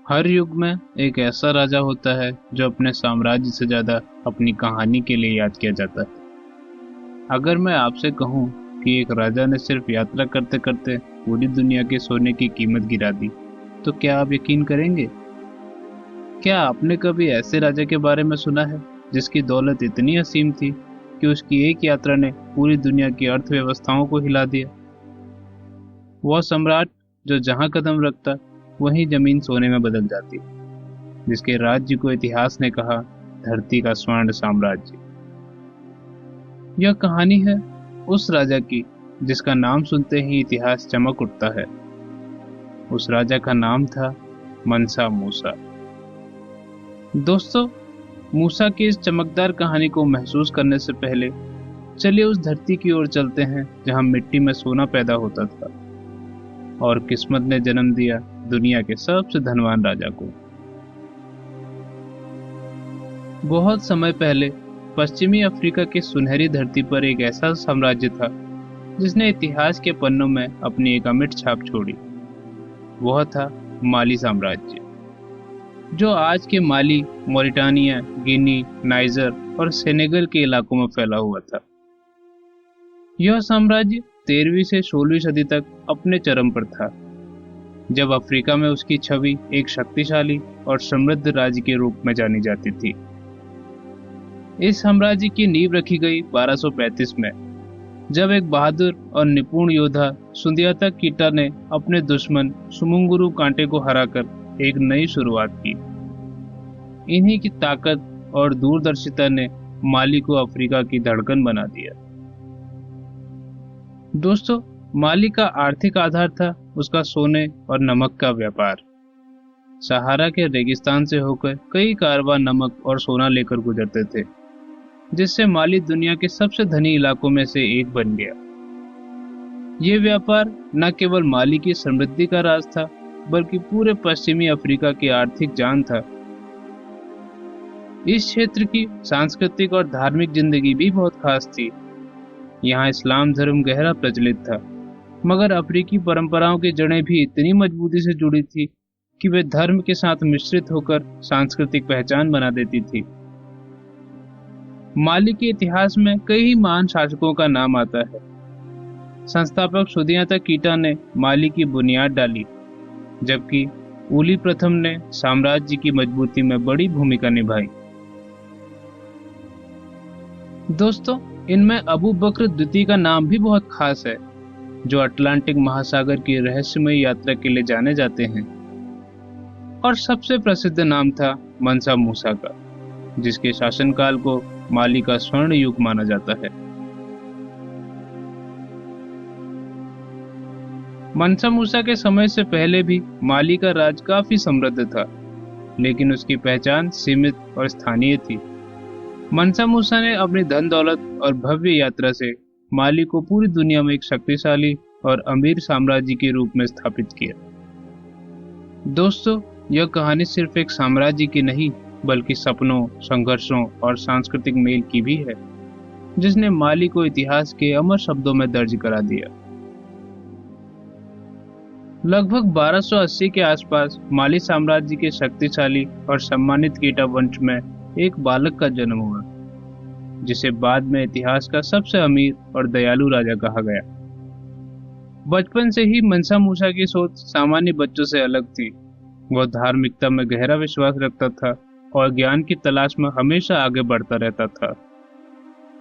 हर युग में एक ऐसा राजा होता है जो अपने साम्राज्य से ज्यादा अपनी कहानी के लिए याद किया जाता है। अगर मैं आपसे कहूं कि एक राजा ने सिर्फ यात्रा करते करते पूरी दुनिया के सोने की कीमत गिरा दी, तो क्या आप यकीन करेंगे? क्या आपने कभी ऐसे राजा के बारे में सुना है जिसकी दौलत इतनी असीम थी कि उसकी एक यात्रा ने पूरी दुनिया की अर्थव्यवस्थाओं को हिला दिया? वह सम्राट जो जहां कदम रखता वहीं जमीन सोने में बदल जाती, जिसके राज्य को इतिहास ने कहा धरती का स्वर्ण साम्राज्य। यह कहानी है उस राजा की जिसका नाम सुनते ही इतिहास चमक उठता है। उस राजा का नाम था मनसा मूसा। दोस्तों, मूसा की इस चमकदार कहानी को महसूस करने से पहले चलिए उस धरती की ओर चलते हैं जहां मिट्टी में सोना पैदा होता था और किस्मत ने जन्म दिया दुनिया के सबसे धनवान राजा को। बहुत समय पहले पश्चिमी अफ्रीका की सुनहरी धरती पर एक ऐसा साम्राज्य था जिसने इतिहास के पन्नों में अपनी एक अमिट छाप छोड़ी। वह था माली साम्राज्य, जो आज के माली, मॉरिटानिया, गिनी, नाइजर और सेनेगल के इलाकों में फैला हुआ था। यह साम्राज्य 13वीं से 16वीं सदी तक अपने चरम पर था, जब अफ्रीका में उसकी छवि एक शक्तिशाली और समृद्ध राज्य के रूप में जानी जाती थी। इस साम्राज्य की नींव रखी गई 1235 में, जब एक बहादुर और निपुण योद्धा सुंदियाता कीटा ने अपने दुश्मन सुमुंगुरु कांटे को हराकर एक नई शुरुआत की। इन्हीं की ताकत और दूरदर्शिता ने माली को अफ्रीका की धड़कन बना दिया। दोस्तों, माली का आर्थिक आधार था उसका सोने और नमक का व्यापार। सहारा के रेगिस्तान से होकर कई कारवां नमक और सोना लेकर गुजरते थे, जिससे माली दुनिया के सबसे धनी इलाकों में से एक बन गया। ये व्यापार न केवल माली की समृद्धि का राज था, बल्कि पूरे पश्चिमी अफ्रीका की आर्थिक जान था। इस क्षेत्र की सांस्कृतिक और धार्मिक जिंदगी भी बहुत खास थी। यहाँ इस्लाम धर्म गहरा प्रचलित था, मगर अफ्रीकी परंपराओं की जड़ें भी इतनी मजबूती से जुड़ी थी कि वे धर्म के साथ मिश्रित होकर सांस्कृतिक पहचान बना देती थी। माली के इतिहास में कई महान शासकों का नाम आता है। संस्थापक सुंदियाता कीटा ने माली की बुनियाद डाली, जबकि उली प्रथम ने साम्राज्य की मजबूती में बड़ी भूमिका निभाई। दोस्तों, इनमें अबू बकर द्वितीय का नाम भी बहुत खास है, जो अटलांटिक महासागर की रहस्यमयी यात्रा के लिए जाने जाते हैं। और सबसे प्रसिद्ध नाम था मनसा मूसा का, जिसके शासनकाल को माली का स्वर्ण युग माना जाता है। मनसा मूसा के समय से पहले भी माली का राज काफी समृद्ध था, लेकिन उसकी पहचान सीमित और स्थानीय थी। मनसा मूसा ने अपनी धन दौलत और भव्य यात्रा से माली को पूरी दुनिया में एक शक्तिशाली और अमीर साम्राज्य के रूप में स्थापित किया। दोस्तों, यह कहानी सिर्फ एक साम्राज्य की नहीं, बल्कि सपनों, संघर्षों और सांस्कृतिक मेल की भी है, जिसने माली को इतिहास के अमर शब्दों में दर्ज करा दिया। लगभग 1280 के आसपास माली साम्राज्य के शक्तिशाली और सम्मानित कीटा वंश में एक बालक का जन्म हुआ, जिसे बाद में इतिहास का सबसे अमीर और दयालु राजा कहा गया। बचपन से ही मनसा मूसा की सोच सामान्य बच्चों से अलग थी। वह धार्मिकता में गहरा विश्वास रखता था और ज्ञान की तलाश में हमेशा आगे बढ़ता रहता था।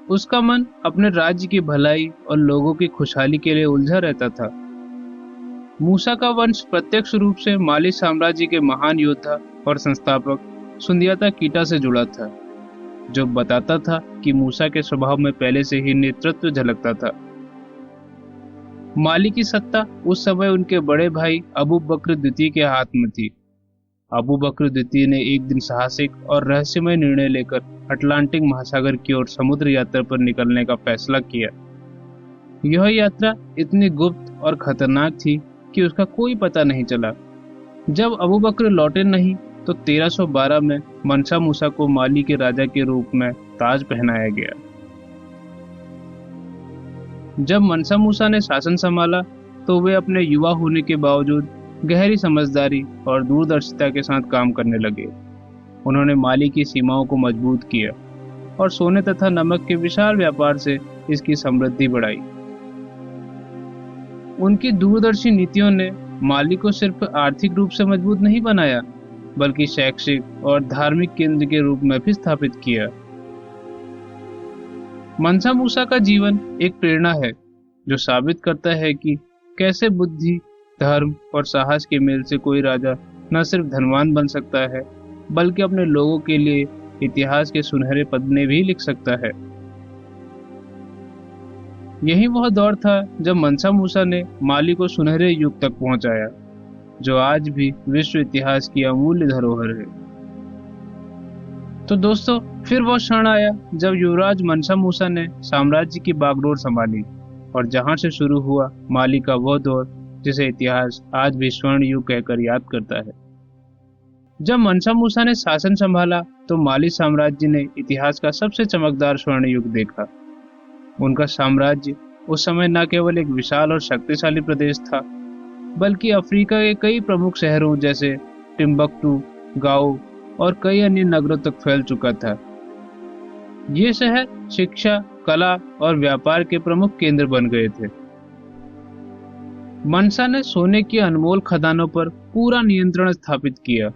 उसका मन अपने राज्य की भलाई और लोगों की खुशहाली के लिए उलझा रहता था। मूसा का वंश प्रत्यक्ष रूप से माली साम्राज्य के महान योद्धा और संस्थापक सुंदियाता कीटा से जुड़ा था, जो बताता था कि मूसा के स्वभाव में पहले से ही नेतृत्व झलकता था। माली की सत्ता उस समय उनके बड़े भाई अबू बकर द्वितीय के हाथ में थी। अबू बकर द्वितीय ने एक दिन साहसिक और रहस्यमय निर्णय लेकर अटलांटिक महासागर की ओर समुद्र यात्रा पर निकलने का फैसला किया। यह यात्रा इतनी गुप्त और खतरनाक थी कि उसका कोई पता नहीं चला। जब अबू बकर लौटे नहीं तो 1312 में मनसा मूसा को माली के राजा के रूप में ताज पहनाया गया। जब मनसा मूसा ने शासन संभाला तो वे अपने युवा होने के बावजूद गहरी समझदारी और दूरदर्शिता के साथ काम करने लगे। उन्होंने माली की सीमाओं को मजबूत किया और सोने तथा नमक के विशाल व्यापार से इसकी समृद्धि बढ़ाई। उनकी दूरदर्शी नीतियों ने माली को सिर्फ आर्थिक रूप से मजबूत नहीं बनाया, बल्कि शैक्षिक और धार्मिक केंद्र के रूप में भी स्थापित किया। मनसा मूसा का जीवन एक प्रेरणा है जो साबित करता है कि कैसे बुद्धि, धर्म और साहस के मेल से कोई राजा न सिर्फ धनवान बन सकता है, बल्कि अपने लोगों के लिए इतिहास के सुनहरे पन्ने भी लिख सकता है। यही वह दौर था जब मनसा मूसा ने माली को सुनहरे युग तक पहुंचाया, जो आज भी विश्व इतिहास की अमूल्य धरोहर है। तो दोस्तों, फिर वो क्षण आया जब युवराज मनसा मूसा ने साम्राज्य की बागडोर संभाली और जहां से शुरू हुआ माली का वह दौर जिसे इतिहास आज भी स्वर्ण युग कहकर याद करता है। जब मनसा मूसा ने शासन संभाला तो माली साम्राज्य ने इतिहास का सबसे चमकदार स्वर्ण युग देखा। उनका साम्राज्य उस समय न केवल एक विशाल और शक्तिशाली प्रदेश था, बल्कि अफ्रीका के कई प्रमुख शहरों जैसे टिम्बक्टू, गाओ और कई अन्य नगरों तक फैल चुका था। ये शहर शिक्षा, कला और व्यापार के प्रमुख केंद्र बन गए थे। मनसा ने सोने की अनमोल खदानों पर पूरा नियंत्रण स्थापित किया,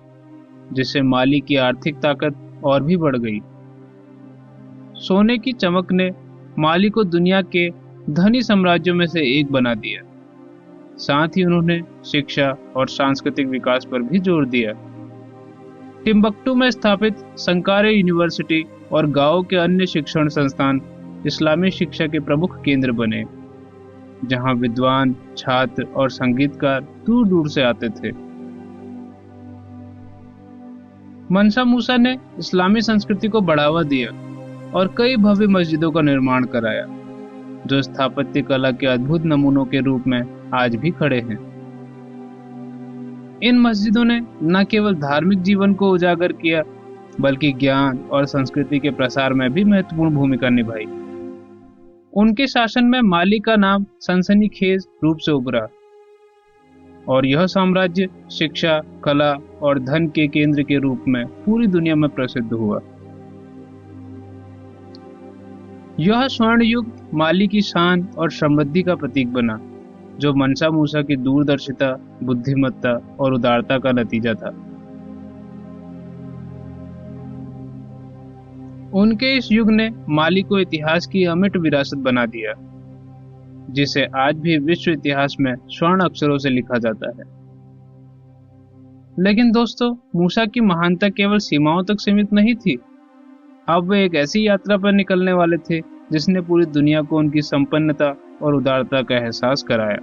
जिससे माली की आर्थिक ताकत और भी बढ़ गई। सोने की चमक ने माली को दुनिया के धनी साम्राज्यों में से एक बना दिया। साथ ही उन्होंने शिक्षा और सांस्कृतिक विकास पर भी जोर दिया। टिम्बक्टू में स्थापित संकारे यूनिवर्सिटी और गांव के अन्य शिक्षण संस्थान इस्लामी शिक्षा के प्रमुख केंद्र बने, जहां विद्वान, छात्र और संगीतकार दूर दूर से आते थे। मनसा मूसा ने इस्लामी संस्कृति को बढ़ावा दिया और कई भव्य मस्जिदों का निर्माण कराया, जो स्थापत्य कला के अद्भुत नमूनों के रूप में आज भी खड़े हैं। इन मस्जिदों ने न केवल धार्मिक जीवन को उजागर किया, बल्कि ज्ञान और संस्कृति के प्रसार में भी महत्वपूर्ण भूमिका निभाई। उनके शासन में माली का नाम सनसनीखेज रूप से उभरा और यह साम्राज्य शिक्षा, कला और धन के केंद्र के रूप में पूरी दुनिया में प्रसिद्ध हुआ। यह स्वर्ण युग माली की शान और समृद्धि का प्रतीक बना, जो मनसा मूसा की दूरदर्शिता, बुद्धिमत्ता और उदारता का नतीजा था। उनके इस युग ने माली को इतिहास की अमिट विरासत बना दिया, जिसे आज भी विश्व इतिहास में स्वर्ण अक्षरों से लिखा जाता है। लेकिन दोस्तों, मूसा की महानता केवल सीमाओं तक सीमित नहीं थी। अब वे एक ऐसी यात्रा पर निकलने वाले थे जिसने पूरी दुनिया को उनकी संपन्नता और उदारता का एहसास कराया।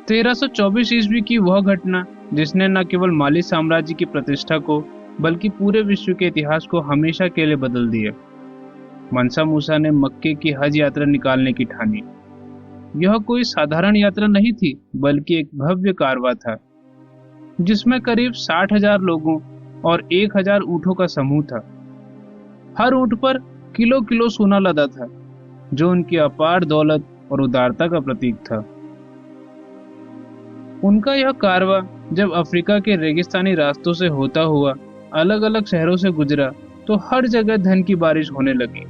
1324 ईस्वी की वह घटना जिसने न केवल माली साम्राज्य की प्रतिष्ठा को, बल्कि पूरे विश्व के इतिहास को हमेशा के लिए बदल दिया। मनसा मूसा ने मक्के की हज यात्रा निकालने की ठानी। यह कोई साधारण यात्रा नहीं थी, बल्कि एक भव्य कारवां था, जिसमें करीब 60,000 लोगों और 1,000 ऊँटों का समूह था। हर ऊँट पर किलो किलो सोना लदा था, जो उनकी अपार दौलत और उदारता का प्रतीक था। उनका यह कारवां जब अफ्रीका के रेगिस्तानी रास्तों से होता हुआ अलग अलग शहरों से गुजरा, तो हर जगह धन की बारिश होने लगी।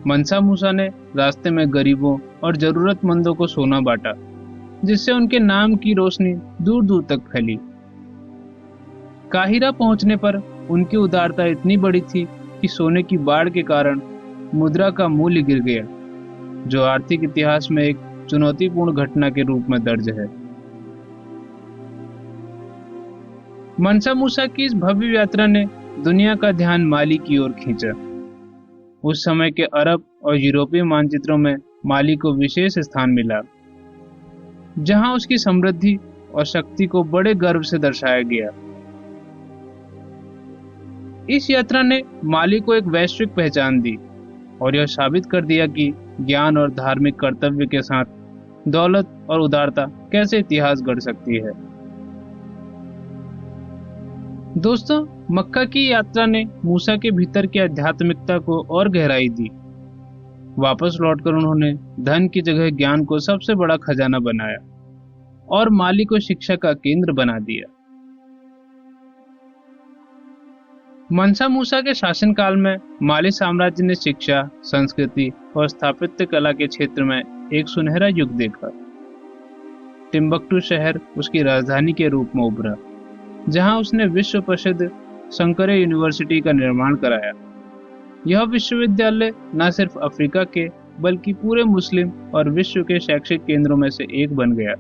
मनसा मूसा ने रास्ते में गरीबों और जरूरतमंदों को सोना बांटा, जिससे उनके नाम की रोशनी दूर दूर तक फैली। काहिरा पहुंचने पर उनकी उदारता इतनी बड़ी थी कि सोने की बाढ़ के कारण मुद्रा का मूल्य गिर गया, जो आर्थिक इतिहास में एक चुनौतीपूर्ण घटना के रूप में दर्ज है। मनसा मूसा की इस भव्य यात्रा ने दुनिया का ध्यान माली की ओर खींचा। उस समय के अरब और यूरोपीय मानचित्रों में माली को विशेष स्थान मिला, जहां उसकी समृद्धि और शक्ति को बड़े गर्व से दर्शाया गया। इस यात्रा ने माली को एक वैश्विक पहचान दी और यह साबित कर दिया कि ज्ञान और धार्मिक कर्तव्य के साथ दौलत और उदारता कैसे इतिहास गढ़ सकती है। दोस्तों, मक्का की यात्रा ने मूसा के भीतर की आध्यात्मिकता को और गहराई दी। वापस लौटकर उन्होंने धन की जगह ज्ञान को सबसे बड़ा खजाना बनाया और माली को शिक्षा का केंद्र बना दिया। मनसा मूसा के शासनकाल में माली साम्राज्य ने शिक्षा, संस्कृति और स्थापत्य कला के क्षेत्र में एक सुनहरा युग देखा। टिम्बक्टू शहर उसकी राजधानी के रूप में उभरा, जहां उसने विश्व प्रसिद्ध संकरे यूनिवर्सिटी का निर्माण कराया। यह विश्वविद्यालय न सिर्फ अफ्रीका के बल्कि पूरे मुस्लिम और विश्व के शैक्षिक केंद्रों में से एक बन गया।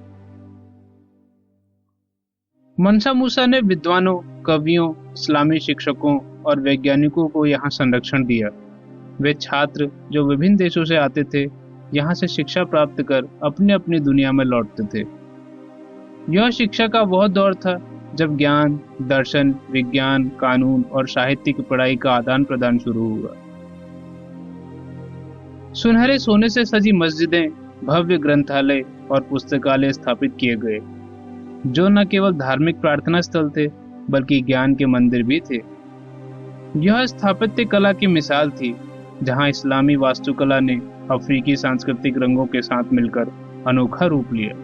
मनसा मूसा ने विद्वानों, कवियों, इस्लामी शिक्षकों और वैज्ञानिकों को यहाँ संरक्षण दिया। वे छात्र जो विभिन्न देशों से आते थे, यहाँ से शिक्षा प्राप्त कर अपने अपनी दुनिया में लौटते थे। यह शिक्षा का वह दौर था जब ज्ञान, दर्शन, विज्ञान, कानून और साहित्य की पढ़ाई का आदान प्रदान शुरू हुआ। सुनहरे सोने से सजी मस्जिदें, भव्य ग्रंथालय और पुस्तकालय स्थापित किए गए, जो न केवल धार्मिक प्रार्थना स्थल थे बल्कि ज्ञान के मंदिर भी थे। यह स्थापत्य कला की मिसाल थी, जहां इस्लामी वास्तुकला ने अफ्रीकी सांस्कृतिक रंगों के साथ मिलकर अनोखा रूप लिया।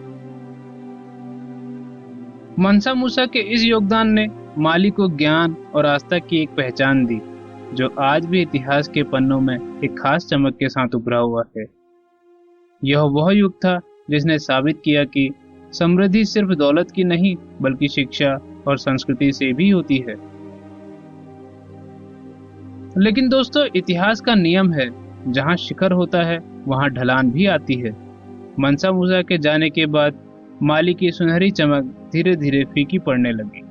मनसा मूसा के इस योगदान ने माली को ज्ञान और आस्था की एक पहचान दी, जो आज भी इतिहास के पन्नों में एक खास चमक के साथ उभरा हुआ है। यह वह युग था जिसने साबित किया कि समृद्धि सिर्फ दौलत की नहीं बल्कि शिक्षा और संस्कृति से भी होती है। लेकिन दोस्तों, इतिहास का नियम है, जहां शिखर होता है वहां ढलान भी आती है। मनसा मूसा के जाने के बाद माली की सुनहरी चमक धीरे धीरे फीकी पड़ने लगी।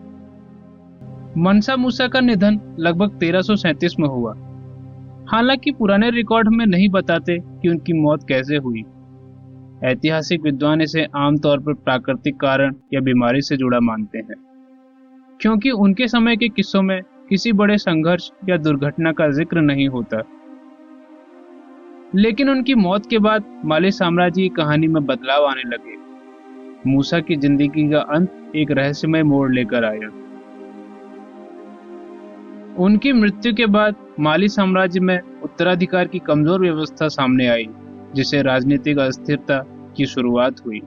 मनसा मूसा का निधन लगभग 1337 में हुआ। हालांकि पुराने रिकॉर्ड में नहीं बताते कि उनकी मौत कैसे हुई। ऐतिहासिक विद्वान इसे आमतौर पर प्राकृतिक कारण या बीमारी से जुड़ा मानते हैं, क्योंकि उनके समय के किस्सों में किसी बड़े संघर्ष या दुर्घटना का जिक्र नहीं होता। लेकिन उनकी मौत के बाद माली साम्राज्य की कहानी में बदलाव आने लगे। मूसा की जिंदगी का अंत एक रहस्यमय मोड़ लेकर आया। उनकी मृत्यु के बाद माली साम्राज्य में उत्तराधिकार की कमजोर व्यवस्था सामने आई, जिससे राजनीतिक अस्थिरता की शुरुआत हुई।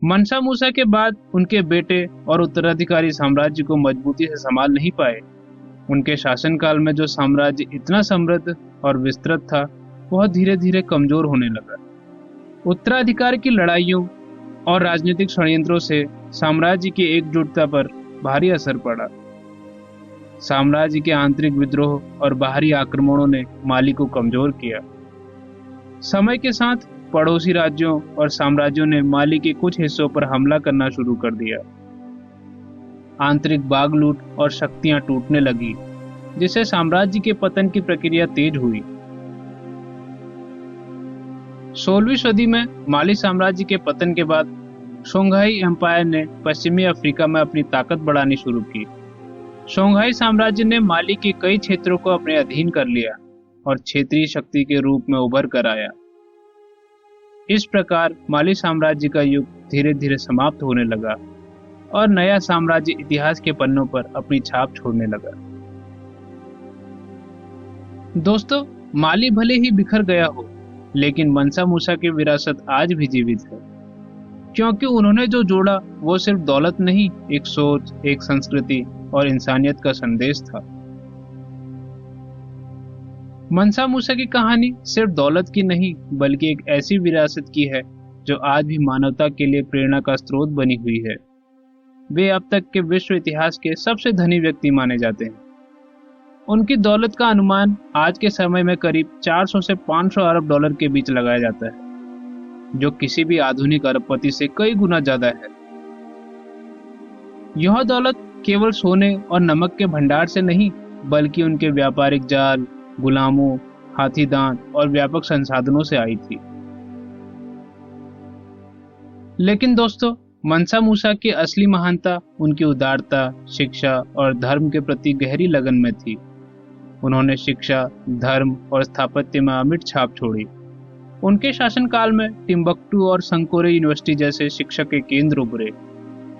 मनसा मूसा के बाद उनके बेटे और उत्तराधिकारी साम्राज्य को मजबूती से संभाल नहीं पाए। उनके शासनकाल में जो साम्राज्य इतना समृद्ध और विस्तृत था, वह धीरे धीरे कमजोर होने लगा। उत्तराधिकार की लड़ाइयों और राजनीतिक षड्यंत्रों से साम्राज्य की एकजुटता पर भारी असर पड़ा। साम्राज्य के आंतरिक विद्रोह और बाहरी आक्रमणों ने माली को कमजोर किया। समय के साथ पड़ोसी राज्यों और साम्राज्यों ने माली के कुछ हिस्सों पर हमला करना शुरू कर दिया। आंतरिक बागलूट और शक्तियां टूटने लगी, जिससे साम्राज्य के पतन की प्रक्रिया तेज हुई। 16वीं सदी में माली साम्राज्य के पतन के बाद शोंघाई एम्पायर ने पश्चिमी अफ्रीका में अपनी ताकत बढ़ानी शुरू की। शोंघाई साम्राज्य ने माली के कई क्षेत्रों को अपने अधीन कर लिया और क्षेत्रीय शक्ति के रूप में उभर कर आया। इस प्रकार माली साम्राज्य का युग धीरे धीरे समाप्त होने लगा और नया साम्राज्य इतिहास के पन्नों पर अपनी छाप छोड़ने लगा। दोस्तों, माली भले ही बिखर गया हो, लेकिन मनसा मूसा की विरासत आज भी जीवित है, क्योंकि उन्होंने जो जोड़ा वो सिर्फ दौलत नहीं, एक सोच, एक संस्कृति और इंसानियत का संदेश था। मनसा मूसा की कहानी सिर्फ दौलत की नहीं बल्कि एक ऐसी विरासत की है जो आज भी मानवता के लिए प्रेरणा का स्रोत बनी हुई है। वे अब तक के विश्व इतिहास के सबसे धनी व्यक्ति माने जाते हैं। उनकी दौलत का अनुमान आज के समय में करीब 400 से 500 अरब डॉलर के बीच लगाया जाता है, जो किसी भी आधुनिक अरबपति से कई गुना ज्यादा है। यह दौलत केवल सोने और नमक के भंडार से नहीं बल्कि उनके व्यापारिक जाल, गुलामों, हाथी दांत और व्यापक संसाधनों से आई थी। लेकिन दोस्तों, मनसा मूसा की असली महानता उनकी उदारता, शिक्षा और धर्म के प्रति गहरी लगन में थी। उन्होंने शिक्षा, धर्म और स्थापत्य में अमिट छाप छोड़ी। उनके शासनकाल में टिम्बक्टू और संकोरे यूनिवर्सिटी जैसे शिक्षा के केंद्र उभरे,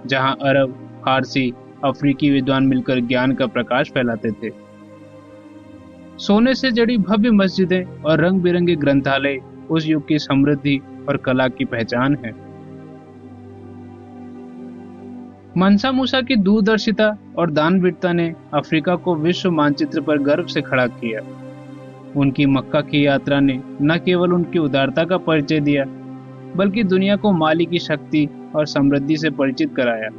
जहां अरब, फारसी, अफ्रीकी विद्वान मिलकर ज्ञान का प्रकाश फैलाते थे। सोने से जड़ी भव्य मस्जिदें और रंग बिरंगे ग्रंथालय उस युग की समृद्धि और कला की पहचान है। मनसा मूसा की दूरदर्शिता और दानवीरता ने अफ्रीका को विश्व मानचित्र पर गर्व से खड़ा किया। उनकी मक्का की यात्रा ने न केवल उनकी उदारता का परिचय दिया, बल्कि दुनिया को माली की शक्ति और समृद्धि से परिचित कराया।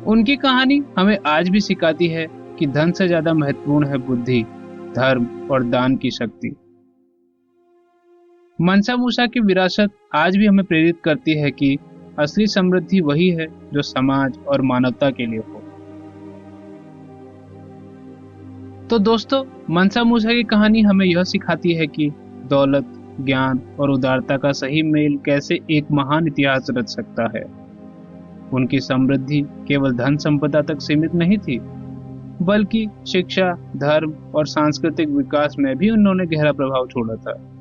उनकी कहानी हमें आज भी सिखाती है कि धन से ज्यादा महत्वपूर्ण है बुद्धि, धर्म और दान की शक्ति। मनसा मूसा की विरासत आज भी हमें प्रेरित करती है कि असली समृद्धि वही है जो समाज और मानवता के लिए हो। तो दोस्तों, मनसा मूसा की कहानी हमें यह सिखाती है कि दौलत, ज्ञान और उदारता का सही मेल कैसे एक महान इतिहास रच सकता है। उनकी समृद्धि केवल धन संपदा तक सीमित नहीं थी, बल्कि शिक्षा, धर्म और सांस्कृतिक विकास में भी उन्होंने गहरा प्रभाव छोड़ा था।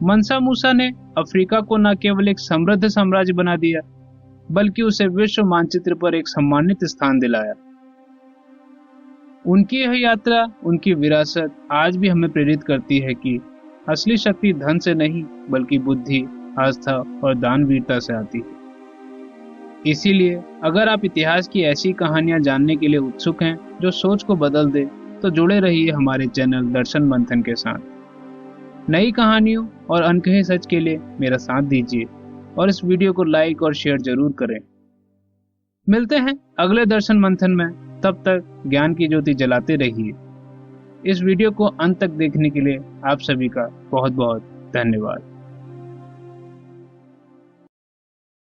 मनसा मूसा ने अफ्रीका को न केवल एक समृद्ध साम्राज्य बना दिया, बल्कि उसे विश्व मानचित्र पर एक सम्मानित स्थान दिलाया। उनकी यह यात्रा, उनकी विरासत आज भी हमें प्रेरित करती है कि असली शक्ति धन से नहीं, बल्कि बुद्धि, आस्था और दानवीरता से आती है। इसीलिए अगर आप इतिहास की ऐसी कहानियां जानने के लिए उत्सुक हैं जो सोच को बदल दे, तो जुड़े रहिए हमारे चैनल दर्शन मंथन के साथ। नई कहानियों और अनकहे सच के लिए मेरा साथ दीजिए और इस वीडियो को लाइक और शेयर जरूर करें। मिलते हैं अगले दर्शन मंथन में, तब तक ज्ञान की ज्योति जलाते रहिए। इस वीडियो को अंत तक देखने के लिए आप सभी का बहुत बहुत धन्यवाद।